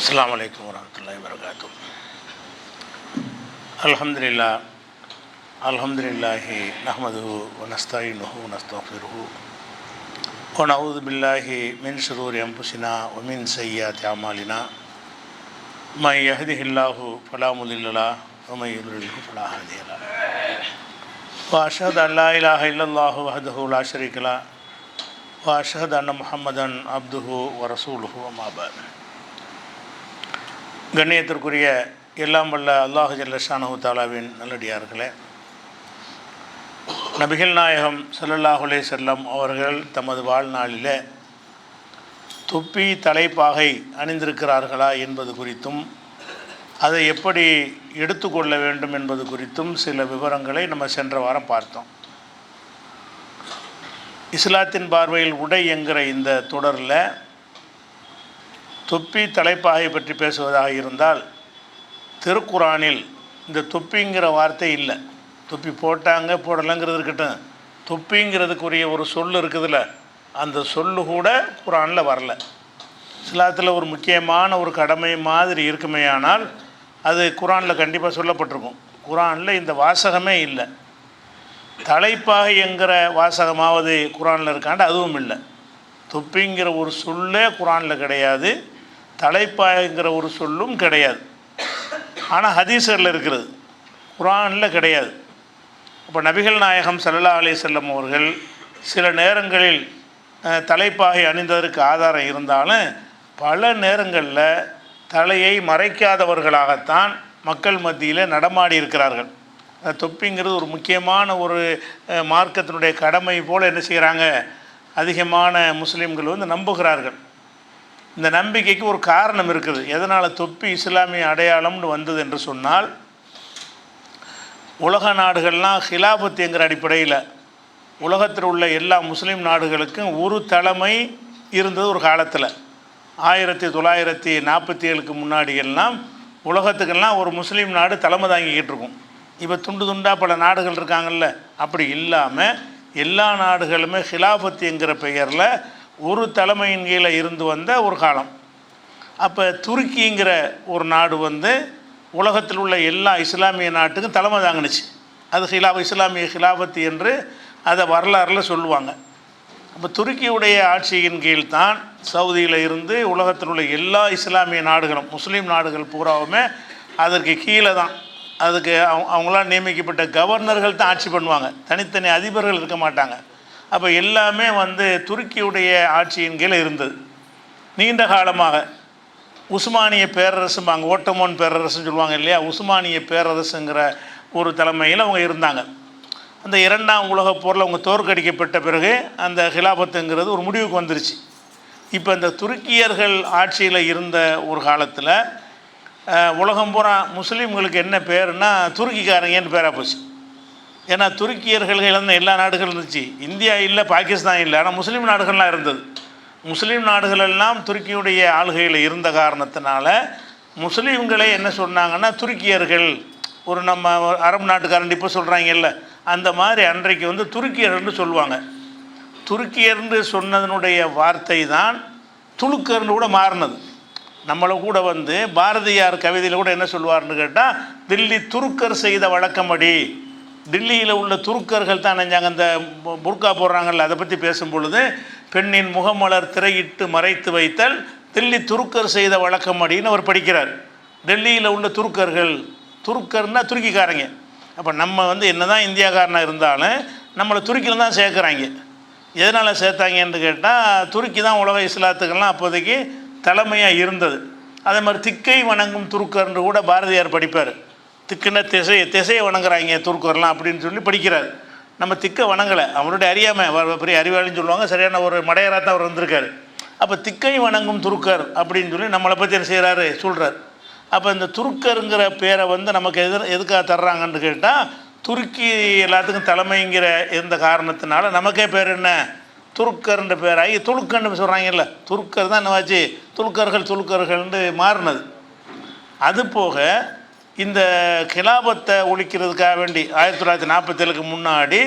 அஸ்ஸலாமு அலைக்கும் வரஹ்மத்துல்லாஹி வபரகாத்துஹு. அல்ஹம்துலில்லாஹ் அல்ஹம்துலில்லாஹி நஹ்மதுஹு வ நஸ்தஈனுஹு வ நஸ்தக்ஃபிருஹு வ நஊது பில்லாஹி மின் ஷுரூரி அன்ஃபுஸினா வ மின் ஸய்யிஆத்தி அமாலினா மன் யஹ்திஹில்லாஹு ஃபலா முதில்ல லஹு வ மன் யுضلில்ஹு ஃபலா ஹாதிய லஹு. வ அஷ்ஹது அன் லா இலாஹ இல்லல்லாஹு வஹ்தஹு லா ஷரீக லஹு வ அஷ்ஹது அன்ன முஹம்மதன் அப்துஹு வ ரசூலுஹு அம்மா பஅத். கண்ணியத்திற்குரிய எல்லாம் வல்ல அல்லாஹு ஜல்ல ஷானஹு தஆலாவின் நல்லடியார்களே, நபிகள் நாயகம் ஸல்லல்லாஹு அலைஹி வஸல்லம் அவர்கள் தமது வாழ்நாளிலே தொப்பி தலைப்பாகை அணிந்திருக்கிறார்களா என்பது குறித்தும் அதை எப்படி எடுத்துக்கொள்ள வேண்டும் என்பது குறித்தும் சில விவரங்களை நம்ம சென்ற வாரம் பார்த்தோம். இஸ்லாத்தின் பார்வையில் உடை என்கிற இந்த தொடரில் தொப்பி தலைப்பாகை பற்றி பேசுவதாக இருந்தால், திருக்குரானில் இந்த தொப்பிங்கிற வார்த்தை இல்லை. தொப்பி போட்டாங்க போடலைங்கிறது இருக்கட்டும், தொப்பிங்கிறதுக்குரிய ஒரு சொல் இருக்குதுல்ல, அந்த சொல்லு கூட குரானில் வரல. இஸ்லாத்தில் ஒரு முக்கியமான ஒரு கடமை மாதிரி இருக்குமேயானால் அது குரானில் கண்டிப்பாக சொல்லப்பட்டிருக்கும். குரானில் இந்த வாசகமே இல்லை. தலைப்பாகை என்கிற வாசகமாவது குரானில் இருக்காண்டு அதுவும் இல்லை. தொப்பிங்கிற ஒரு சொல்லே குரானில் கிடையாது, தலைப்பாகைங்கிற ஒரு சொல்லும் கிடையாது. ஆனால் ஹதீஸ்களில் இருக்கிறது, குரானில் கிடையாது. இப்போ நபிகள் நாயகம் ஸல்லல்லாஹு அலைஹி வஸல்லம் அவர்கள் சில நேரங்களில் தலைப்பாகை அணிந்ததற்கு ஆதாரம் இருந்தாலும் பல நேரங்களில் தலையை மறைக்காதவர்களாகத்தான் மக்கள் மத்தியில் நடமாடி இருக்கிறார்கள். தொப்பிங்கிறது ஒரு முக்கியமான ஒரு மார்க்கத்தினுடைய கடமை போல் என்ன செய்கிறாங்க, அதிகமான முஸ்லீம்கள் நம்புகிறார்கள். இந்த நம்பிக்கைக்கு ஒரு காரணம் இருக்குது. எதனால் தொப்பி இஸ்லாமிய அடையாளம்னு வந்தது என்று சொன்னால், உலக நாடுகள்லாம் ஹிலாஃபத் என்கிற அடிப்படையில் உலகத்தில் உள்ள எல்லா முஸ்லீம் நாடுகளுக்கும் ஒரு தலைமை இருந்தது ஒரு காலத்தில். 1947க்கு முன்னாடி எல்லாம் உலகத்துக்கெல்லாம் ஒரு முஸ்லீம் நாடு தலைமை தாங்கிக்கிட்டு இருக்கும். இப்போ துண்டு துண்டாக பல நாடுகள் இருக்காங்கல்ல, அப்படி இல்லாமல் எல்லா நாடுகளுமே ஹிலாஃபத் என்கிற பெயரில் ஒரு தலைமையின் கீழே இருந்து வந்த ஒரு காலம். அப்போ துருக்கிங்கிற ஒரு நாடு உலகத்தில் உள்ள எல்லா இஸ்லாமிய நாட்டுக்கும் தலைமை தாங்கினுச்சு. அது இஸ்லாமிய ஹிலாஃபத் என்று அதை வரலாறில் சொல்லுவாங்க. அப்போ துருக்கியுடைய ஆட்சியின் கீழ்தான் சவுதியில் இருந்து உலகத்தில் உள்ள எல்லா இஸ்லாமிய நாடுகளும், முஸ்லீம் நாடுகள் பூராவுமே அதற்கு கீழே தான். அதுக்கு அவங்களாம் நியமிக்கப்பட்ட கவர்னர்கள் தான் ஆட்சி பண்ணுவாங்க, தனித்தனி அதிபர்கள் இருக்க மாட்டாங்க. அப்போ எல்லாமே துருக்கியுடைய ஆட்சியின் கீழே இருந்தது நீண்ட காலமாக. உஸ்மானிய பேரரசும்பாங்க, ஓட்டமோன் பேரரசுன்னு சொல்லுவாங்க இல்லையா, உஸ்மானிய பேரரசுங்கிற ஒரு தலைமையில் அவங்க இருந்தாங்க. அந்த 2ஆம் உலகப் போரில் அவங்க தோற்கடிக்கப்பட்ட பிறகு அந்த ஹிலாஃபத்துங்கிறது ஒரு முடிவுக்கு வந்துருச்சு. இப்போ இந்த துருக்கியர்கள் ஆட்சியில் இருந்த ஒரு காலத்தில் உலகம் பூரா முஸ்லீம்களுக்கு என்ன பேருன்னா துருக்கிக்காரங்கன்னு பேராக போச்சு. ஏன்னா துருக்கியர்கள் இழந்த எல்லா நாடுகளும் இருந்துச்சு. இந்தியா இல்லை, பாகிஸ்தான் இல்லை, ஆனால் முஸ்லீம் நாடுகள்லாம் இருந்தது. முஸ்லீம் நாடுகளெல்லாம் துருக்கியுடைய ஆளுகையில் இருந்த காரணத்தினால முஸ்லீம்களே என்ன சொன்னாங்கன்னா, துருக்கியர்கள், ஒரு நம்ம அரபு நாட்டுக்காரன் இப்போ சொல்கிறாங்கல்ல, அந்த மாதிரி அன்றைக்கு துருக்கியர்கள்னு சொல்லுவாங்க. துருக்கியர்னு சொன்னதனுடைய வார்த்தை தான் துலுக்கர்னு கூட மாறினது. நம்மளை கூட பாரதியார் கவிதையில் கூட என்ன சொல்லுவார்னு கேட்டால், தில்லி துருக்கர் செய்த வழக்கமடி. டில்லியில் உள்ள துருக்கர்கள் தான் நினைஞ்சாங்க அந்த புர்கா போடுறாங்கல்ல, அதை பற்றி பேசும் பொழுது, பெண்ணின் முகமலர் திரையிட்டு மறைத்து வைத்தல் தில்லி துருக்கர் செய்த வழக்கமடின்னு அவர் படிக்கிறார். டெல்லியில் உள்ள துருக்கர்னா துருக்கிக்காரங்க. அப்போ நம்ம என்ன தான் இந்தியாக்காரனாக இருந்தாலும் நம்மளை துருக்கியில் தான் சேர்க்குறாங்க. எதனால் சேர்த்தாங்கன்னு கேட்டால், துருக்கி தான் உலக இஸ்லாத்துக்கெல்லாம் அப்போதைக்கு தலைமையாக இருந்தது. அதே மாதிரி திக்கை வணங்கும் துருக்கர்னு கூட பாரதியார் படிப்பார். திக்குன்னா திசையை வணங்குறாங்க துருக்கர்லாம் அப்படின்னு சொல்லி படிக்கிறார். நம்ம திக்கை வணங்கலை, அவருடைய அறியாமல், பெரிய அறிவாளின்னு சொல்லுவாங்க, சரியான ஒரு மடையராக தான் அவர் வந்திருக்கார். அப்போ திக்கை வணங்கும் துருக்கர் அப்படின்னு சொல்லி நம்மளை பற்றி என்ன செய்கிறாரு, சொல்கிறார். அப்போ இந்த துருக்கருங்கிற பேரை நமக்கு எதுக்காக தர்றாங்கன்னு கேட்டால், துருக்கி எல்லாத்துக்கும் தலைமைங்கிற எந்த காரணத்தினால நமக்கே பேர் என்ன, துருக்கர்ன்ற பேராகி துலுக்கன்னு சொல்கிறாங்கல்ல, துருக்கர் தான் என்னவாச்சு, துலுக்கர்கள்னு மாறினது. அதுபோக இந்த கிலாபத்தை ஒழிக்கிறதுக்காக வேண்டி 1947க்கு முன்னாடி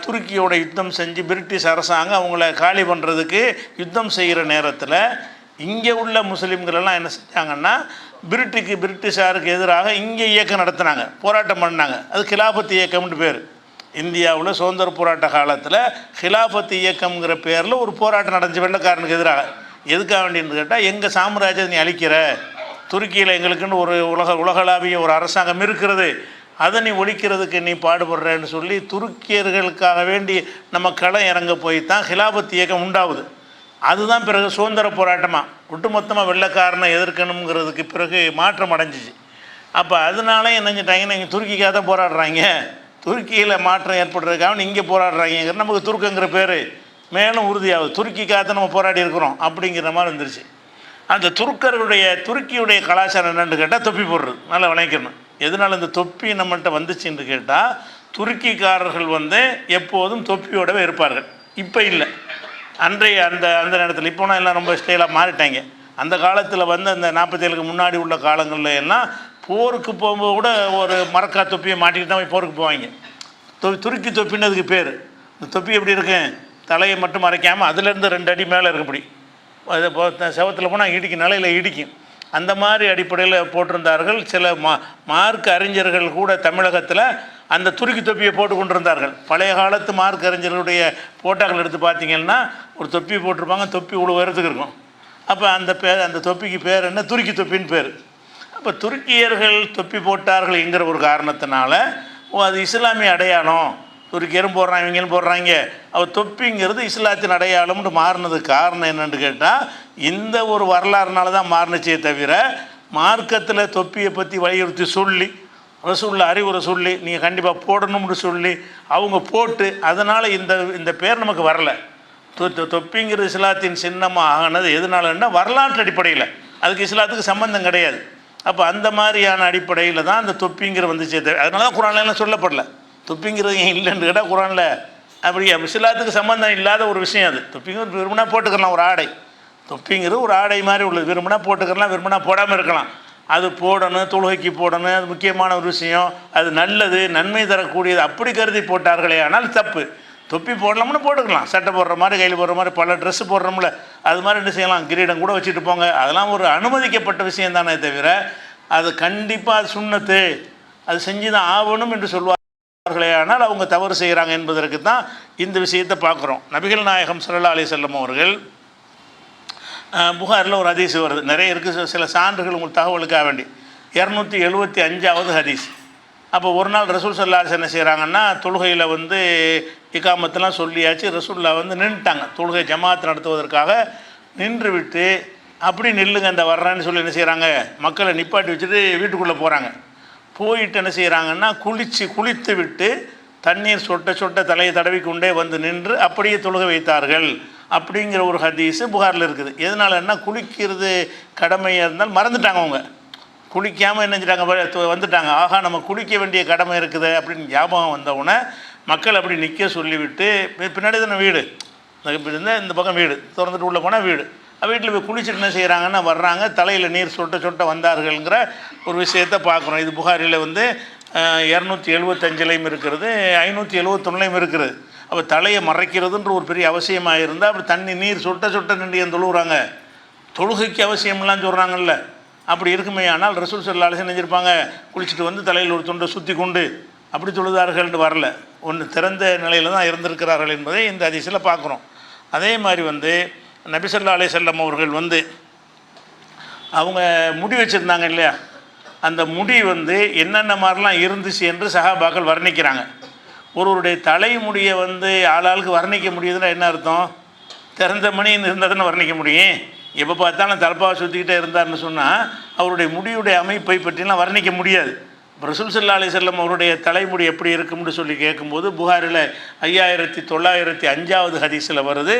துருக்கியோட யுத்தம் செஞ்சு பிரிட்டிஷ் அரசாங்கம் அவங்கள காலி பண்ணுறதுக்கு யுத்தம் செய்கிற நேரத்தில் இங்கே உள்ள முஸ்லீம்களெல்லாம் என்ன செஞ்சாங்கன்னா பிரிட்டிஷாருக்கு எதிராக இங்கே இயக்கம் நடத்தினாங்க, போராட்டம் பண்ணாங்க. அது கிலாஃபத் இயக்கம்னு பேர். இந்தியாவில் சுதந்திர போராட்ட காலத்தில் ஹிலாஃபத் இயக்கம்ங்கிற பேரில் ஒரு போராட்டம் நடந்துச்சு வெள்ளைக்காரனுக்கு எதிராக. எதுக்காக வேண்டின்னு கேட்டால், எங்கள் சாம்ராஜ்யத்தை நீ அழிக்கிற, துருக்கியில் எங்களுக்குன்னு ஒரு உலகளாவிய ஒரு அரசாங்கம் இருக்கிறது, அதை நீ ஒழிக்கிறதுக்கு நீ பாடுபடுறேன்னு சொல்லி துருக்கியர்களுக்காக வேண்டி நம்ம களம் இறங்க போய் தான் ஹிலாஃபத் இயக்கம் உண்டாகுது. அதுதான் பிறகு சுதந்திர போராட்டமாக ஒட்டுமொத்தமாக வெள்ளைக்காரனை எதிர்க்கணுங்கிறதுக்கு பிறகு மாற்றம் அடைஞ்சிச்சு. அப்போ அதனால என்ன செஞ்சிட்டாங்கன்னா, இங்கே துருக்கிக்காக தான் போராடுறாங்க, துருக்கியில் மாற்றம் ஏற்படுறதுக்காக இங்கே போராடுறாங்கிற நமக்கு துருக்கங்கிற பேர் மேலும் உறுதியாகுது. துருக்கிக்காக தான் நம்ம போராடி இருக்கிறோம் அப்படிங்கிற மாதிரி வந்துருச்சு. அந்த துருக்கியுடைய கலாச்சாரம் என்னென்னு கேட்டால் தொப்பி போடுறது. நல்லா விளைக்கணும். எதனால் இந்த தொப்பி நம்மள்கிட்ட வந்துச்சுன்னு கேட்டால், துருக்கிக்காரர்கள் எப்போதும் தொப்பியோடவே இருப்பார்கள். இப்போ இல்லை, அன்றைய அந்த நேரத்தில். இப்போனா எல்லாம் ரொம்ப ஸ்டைலாக மாறிட்டாங்க. அந்த காலத்தில் அந்த 47க்கு முன்னாடி உள்ள காலங்களில் எல்லாம் போருக்கு போகும்போது கூட ஒரு மரக்கா தொப்பியை மாட்டிக்கிட்டு தான் போய் போருக்கு போவாங்க. துருக்கி தொப்பின்னு அதுக்கு பேர். இந்த தொப்பி எப்படி இருக்கு, தலையை மட்டும் மறைக்காமல் அதுலேருந்து 2 அடி மேலே இருக்கும்படி, அது செவத்தில் போனால் இடிக்கும், நிலையில் இடிக்கும். அந்த மாதிரி அடிப்படையில் போட்டிருந்தார்கள். சில மார்க் அறிஞர்கள் கூட தமிழகத்தில் அந்த துருக்கி தொப்பியை போட்டு கொண்டிருந்தார்கள். பழைய காலத்து மார்க் அறிஞர்களுடைய போட்டாக்கள் எடுத்து பார்த்திங்கன்னா ஒரு தொப்பி போட்டிருப்பாங்க, தொப்பி இவ்வளோ உயரத்துக்கு இருக்கும். அப்போ அந்த தொப்பிக்கு பேர் என்ன, துருக்கி தொப்பின்னு பேர். அப்போ துருக்கியர்கள் தொப்பி போட்டார்கள் என்கிற ஒரு காரணத்தினால அது இஸ்லாமிய அடையாளம், துருக்கியரும் போடுறாங்க இவங்களும் போடுறாங்க, அவர் தொப்பிங்கிறது இஸ்லாத்தின் அடையாளம்னு மாறினதுக்கு காரணம் என்னென்னு கேட்டால், இந்த ஒரு வரலாறுனால தான் மாறினுச்சே தவிர, மார்க்கத்தில் தொப்பியை பற்றி வலியுறுத்தி சொல்லி ரசூலுல்லாஹ் அறிவுரை சொல்லி நீங்கள் கண்டிப்பாக போடணும்னு சொல்லி அவங்க போட்டு அதனால் இந்த பேர் நமக்கு வரலை. தொப்பிங்கிறது இஸ்லாத்தின் சின்னமாக ஆனது எதனாலன்னா வரலாற்று அடிப்படையில், அதுக்கு இஸ்லாத்துக்கு சம்பந்தம் கிடையாது. அப்போ அந்த மாதிரியான அடிப்படையில் தான் அந்த தொப்பிங்கிற வந்துச்சே தவிர, அதனால தான் குரான்லாம் சொல்லப்படல. தொப்பிங்கிறது ஏன் இல்லைன்னு கேட்டால் குரானில் அப்படி இஸ்லாத்துக்கு சம்பந்தம் இல்லாத ஒரு விஷயம். அது தொப்பிங்கிறது விரும்பினா போட்டுக்கலாம், ஒரு ஆடை. தொப்பிங்கிறது ஒரு ஆடை மாதிரி உள்ளது, விரும்பினா போட்டுக்கலாம், விரும்பினா போடாமல் இருக்கலாம். அது போடணும், தொழுகைக்கு போடணும், அது முக்கியமான ஒரு விஷயம், அது நல்லது, நன்மை தரக்கூடியது, அப்படி கருதி போட்டார்களே ஆனால் தப்பு. தொப்பி போடலாம்னு போட்டுக்கலாம், சட்டை போடுற மாதிரி, கையில் போடுற மாதிரி, பல ட்ரெஸ்ஸு போடுறோம்ல, அது மாதிரி என்ன செய்யலாம், கிரீடம் கூட வச்சுட்டு போங்க, அதெல்லாம் ஒரு அனுமதிக்கப்பட்ட விஷயம் தானே தவிர அது கண்டிப்பாக அது சுன்னத்து, அது செஞ்சு தான் ஆகணும் என்று சொல்வார்களே ஆனால் அவங்க தவறு செய்கிறாங்க என்பதற்கு தான் இந்த விஷயத்தை பார்க்குறோம். நபிகள் நாயகம் ஸல்லல்லாஹு அலைஹி வஸல்லம் அவர்கள் புகாரில் ஒரு ஹதீஸ் வருது, நிறைய இருக்குது, சில சான்றுகள் உங்களுக்கு தகவலுக்காக வேண்டி. 275வது ஹதீஸ். அப்போ ஒரு நாள் ரசூல் ஸல்லல்லாஹு அலைஹி வஸல்லம் என்ன செய்கிறாங்கன்னா, தொழுகையில் இகாமத்தெல்லாம் சொல்லியாச்சு, ரசூலுல்லாஹ் நின்றுட்டாங்க, தொழுகை ஜமாத் நடத்துவதற்காக நின்று விட்டு, அப்படி நில்லுங்க இந்த வர்றேன்னு சொல்லி என்ன செய்கிறாங்க, மக்களை நிப்பாட்டி வச்சுட்டு வீட்டுக்குள்ளே போகிறாங்க. போயிட்டு என்ன செய்கிறாங்கன்னா, குளித்து விட்டு தண்ணீர் சொட்ட தலையை தடவி கொண்டே நின்று அப்படியே தொழுகை வைத்தார்கள் அப்படிங்கிற ஒரு ஹதீஸு புகாரில் இருக்குது. எதனாலன்னா, குளிக்கிறது கடமையாக இருந்தால் மறந்துட்டாங்க அவங்க, குளிக்காமல் என்ன செஞ்சிட்டாங்க, வந்துட்டாங்க. ஆகா, நம்ம குளிக்க வேண்டிய கடமை இருக்குது அப்படின்னு ஞாபகம் வந்தவுடனே மக்கள் அப்படி நிற்க சொல்லிவிட்டு, பின்னாடி தானே வீடு, இந்த பக்கம் வீடு திறந்துட்டு உள்ளே போனால் வீடு, வீட்டில் போய் குளிச்சுட்டு என்ன செய்கிறாங்கன்னா வர்றாங்க, தலையில் நீர் சொட்ட வந்தார்கள்ங்கிற ஒரு விஷயத்தை பார்க்குறோம். இது புகாரில் 275லையும் இருக்கிறது, 571லையும் இருக்கிறது. அப்போ தலையை மறைக்கிறதுன்ற ஒரு பெரிய அவசியமாக இருந்தால் அப்படி தண்ணி நீர் சொட்ட நின்று ஏன் தொழுகிறாங்க, தொழுகைக்கு அவசியம்லாம் சொல்கிறாங்கல்ல, அப்படி இருக்குமே. ஆனால் ரசூல் ஸல்லல்லாஹு அலைஹி வஸல்லம் செஞ்சுருப்பாங்க, குளிச்சுட்டு தலையில் ஒரு துண்டை சுற்றி கொண்டு அப்படி தொழுதார்கள்னு வரல, ஒன்று திறந்த நிலையில் தான் இருந்திருக்கிறார்கள் என்பதை இந்த ஹதீஸில் பார்க்குறோம். அதே மாதிரி நபி ஸல்லல்லாஹு அலைஹி வஸல்லம் அவர்கள் அவங்க முடி வச்சுருந்தாங்க இல்லையா, அந்த முடி என்னென்ன மாதிரிலாம் இருந்துச்சு என்று சஹாபாக்கள் வர்ணிக்கிறாங்க. ஒருவருடைய தலைமுடியை ஆளாளுக்கு வர்ணிக்க முடியுதுன்னா என்ன அர்த்தம், திறந்த மணின்னு இருந்தால் தானே வர்ணிக்க முடியும். எப்போ பார்த்தாலும் தலப்பாவை சுற்றிக்கிட்டே இருந்தார்னு சொன்னால் அவருடைய முடியுடைய அமைப்பை பற்றிலாம் வர்ணிக்க முடியாது. ரசூல் ஸல்லல்லாஹு அலைஹி வஸல்லம் அவருடைய தலைமுடி எப்படி இருக்கும்னு சொல்லி கேட்கும்போது புகாரில் 5905வது ஹதீஸில் வருது,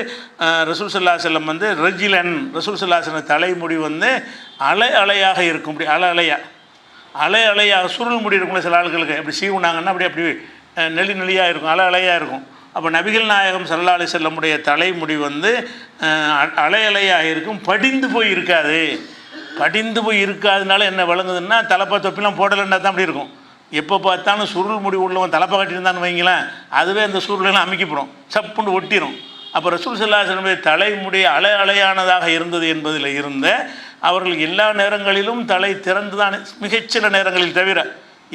ரசூல் ஸல்லல்லாஹு அலைஹி வஸல்லம் ரஜிலன், ரசூல் ஸல்லல்லாஹு அலைஹி வஸல்லம் தலைமுடி அலையாக இருக்கும், அப்படி அலையாக சுருள் முடி இருக்கும்ல சில ஆட்களுக்கு, அப்படி சீவுனாங்கன்னா அப்படி நெளியாக இருக்கும், அலையாக இருக்கும். அப்போ நபிகள் நாயகம் ஸல்லல்லாஹு அலைஹி வஸல்லமுடைய தலைமுடி அலையாக இருக்கும், படிந்து போய் இருக்காது. படிந்து போய் இருக்காதனால என்ன விளங்குதுன்னா, தலப்பா தொப்பிலாம் போடலைன்னா தான் அப்படி இருக்கும். எப்போ பார்த்தாலும் சுருள் முடி உள்ளவன் தலப்பா கட்டியிருந்தான்னு வைங்களேன், அதுவே அந்த சுருளெல்லாம் அமைக்கப்படும், சப்புண்டு ஒட்டிடும். அப்போ ரசூல் ஸல்லல்லாஹு அலைஹி வஸல்லம் தலைமுடி அலையானதாக இருந்தது என்பதில் இருந்த அவர்கள் எல்லா நேரங்களிலும் தலை திறந்து தான், மிகச்சில நேரங்களில் தவிர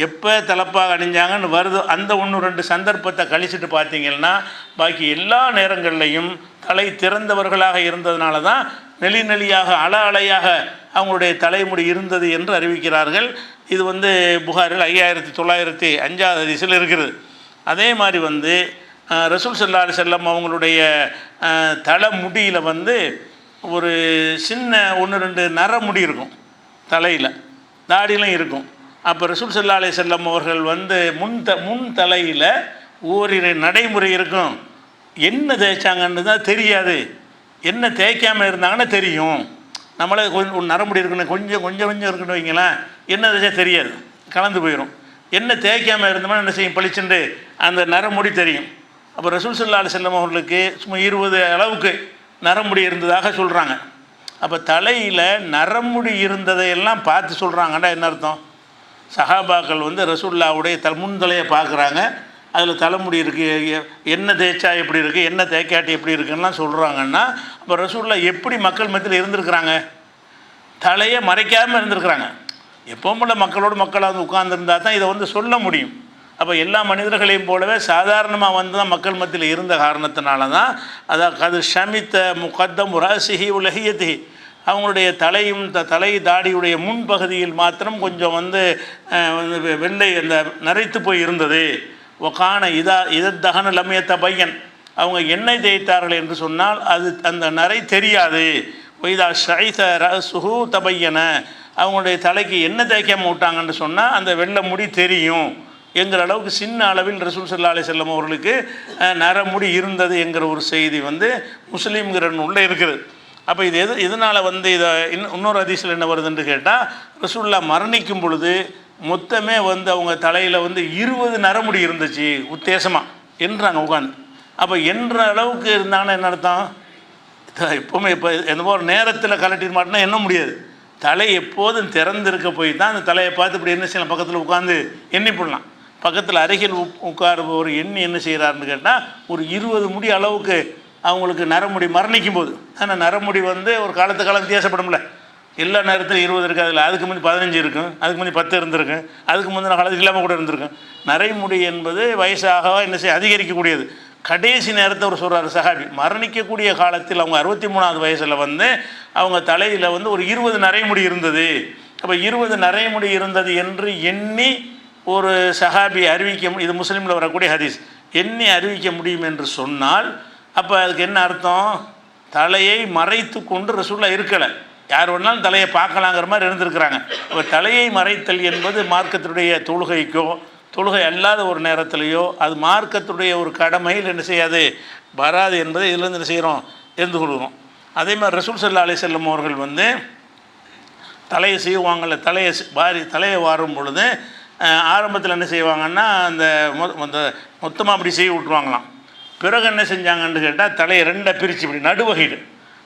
எப்போ தலப்பாக அணிஞ்சாங்கன்னு வருதோ அந்த 1-2 சந்தர்ப்பத்தை கழிச்சிட்டு பார்த்தீங்கன்னா பாக்கி எல்லா நேரங்கள்லையும் தலை திறந்தவர்களாக இருந்ததுனால தான் நெளியாக அலையாக அவங்களுடைய தலைமுடி இருந்தது என்று அறிவிக்கிறார்கள். இது புகாரில் 5905 ஹதீஸில் இருக்கிறது. அதே மாதிரி ரசூல் ஸல்லல்லாஹு அலைஹி வஸல்லம் அவங்களுடைய தலைமுடியில் ஒரு சின்ன 1-2 நரமுடி இருக்கும், தலையில் தாடியிலும் இருக்கும். அப்போ ரசூல் ஸல்லல்லாஹு அலைஹி வஸல்லம் அவர்கள் முன் தலையில் ஓரிரு நடைமுறை இருக்கும். என்ன தேய்ச்சாங்கன்னு தான் தெரியாது, என்ன தேய்க்காமல் இருந்தாங்கன்னா தெரியும். நம்மளே கொஞ்சம் நரமுடி இருக்குன்னு கொஞ்சம் இருக்குன்னு வைங்களேன், என்ன தேய்ச்சா தெரியாது, கலந்து போயிடும். என்ன தேய்க்காமல் இருந்தோம்னா என்ன செய்யும், பளிச்சுண்டு அந்த நரமுடி தெரியும். அப்போ ரசூல் ஸல்லல்லாஹு அலைஹி வஸல்லம் அவர்களுக்கு சும்மா 20 அளவுக்கு நரமுடி இருந்ததாக சொல்கிறாங்க. அப்போ தலையில் நரமுடி இருந்ததையெல்லாம் பார்த்து சொல்கிறாங்கன்னா என்ன அர்த்தம்? சஹாபாக்கள் ரசூலுல்லாஹ்வுடைய முன்தலையை பார்க்குறாங்க, அதில் தலைமுடி இருக்குது, என்ன தேய்ச்சா எப்படி இருக்குது, என்ன தேய்க்காட்டி எப்படி இருக்குன்னா சொல்கிறாங்கன்னா அப்போ ரசூலுல்லாஹ் எப்படி மக்கள் மத்தியில் இருந்திருக்கிறாங்க? தலையை மறைக்காமல் இருந்திருக்கிறாங்க. எப்பவும் போல மக்களோடு மக்களாக உட்கார்ந்துருந்தா தான் இதை சொல்ல முடியும். அப்போ எல்லா மனிதர்களையும் போலவே சாதாரணமாக தான் மக்கள் மத்தியில் இருந்த காரணத்தினால தான் அது ஷமித்த முகத்தம் ராசிஹி உலகியத்தி, அவங்களுடைய தலையும் தலை தாடியுடைய முன்பகுதியில் மாத்திரம் கொஞ்சம் வெள்ளை அந்த நரைத்து போய் இருந்தது. ஒகான இதத்தகன லம்யத்த பையன், அவங்க எண்ணெய் தேய்த்தார்கள் என்று சொன்னால் அது அந்த நரை தெரியாது. ஒய்தா ஷைத ரசுஹு தபையன, அவங்களுடைய தலைக்கு எண்ணெய் தேய்க்காம விட்டாங்கன்னு சொன்னால் அந்த வெள்ளை முடி தெரியும் என்கிற அளவுக்கு சின்ன அளவில் ரசூல் ஸல்லல்லாஹு அலைஹி வஸல்லம் அவர்களுக்கு நரமுடி இருந்தது என்கிற ஒரு செய்தி முஸ்லீம்ங்கிற உள்ளே இருக்குது. அப்போ இது இதனால் இதை இன்னொரு ஹதீஸில் என்ன வருதுன்னு கேட்டால், ரசூலுல்லாஹ் மரணிக்கும் பொழுது மொத்தமே அவங்க தலையில் 20 நரமுடி இருந்துச்சு உத்தேசமாக என்றாங்க உட்காந்து. அப்போ என்ற அளவுக்கு இருந்தாங்கன்னா என்ன அர்த்தம்? எப்போவுமே இப்போ என்னமோ ஒரு நேரத்தில் கலட்டிட மாட்டோன்னா என்ன முடியாது, தலை எப்போதும் திறந்திருக்க போய் தான் அந்த தலையை பார்த்து இப்படி என்ன செய்யலாம், பக்கத்தில் உட்காந்து எண்ணி போடலாம். பக்கத்தில் அருகில் உட்காருபவர் எண்ணி என்ன செய்கிறாருன்னு கேட்டால் ஒரு 20 முடி அளவுக்கு அவங்களுக்கு நரமுடி மரணிக்கும் போது. ஆனால் நரமுடி ஒரு காலம் வித்தியாசப்படும்ல, எல்லா நேரத்திலும் 20 இருக்காதுல்ல, அதுக்கு முந்தி 15 இருக்கும், அதுக்கு முந்தி 10 இருந்திருக்கும், அதுக்கு முந்தின காலத்துக்கு இல்லாமல் கூட இருந்திருக்கும். நரைமுடி என்பது வயசாக என்ன செய்ய அதிகரிக்கக்கூடியது. கடைசி நேரத்தை ஒரு சொல்கிறார் சஹாபி, மரணிக்கக்கூடிய காலத்தில் அவங்க 63வது வயசில் அவங்க தலையில் ஒரு 20 நரைமுடி இருந்தது. அப்போ 20 நரைமுடி இருந்தது என்று எண்ணி ஒரு சஹாபி அறிவிக்க, இது முஸ்லீமில் வரக்கூடிய ஹதீஸ், எண்ணி அறிவிக்க முடியும் என்று சொன்னால் அப்போ அதுக்கு என்ன அர்த்தம்? தலையை மறைத்து கொண்டு ரசூலுல்லாஹ் இருக்கலை, யார் வேணாலும் தலையை பார்க்கலாங்கிற மாதிரி இருந்திருக்கிறாங்க. இப்போ தலையை மறைத்தல் என்பது மார்க்கத்தினுடைய தொழுகை அல்லாத ஒரு நேரத்திலேயோ அது மார்க்கத்துடைய ஒரு கடமையில் என்ன செய்யாது வராது என்பதை இதிலேருந்து என்ன செய்கிறோம் தெரிந்து கொள்கிறோம். அதே மாதிரி ரசூல் ஸல்லல்லாஹு அலைஹி வஸல்லம் அவர்கள் தலையை செய்வாங்கள்ல, தலையை வாரும் பொழுது ஆரம்பத்தில் என்ன செய்வாங்கன்னா அந்த மொத்தமாக அப்படி செய்ய விட்டுருவாங்களாம். பிறகு என்ன செஞ்சாங்கன்னு கேட்டால் தலையை 2 பிரித்து இப்படி நடுவகீடு,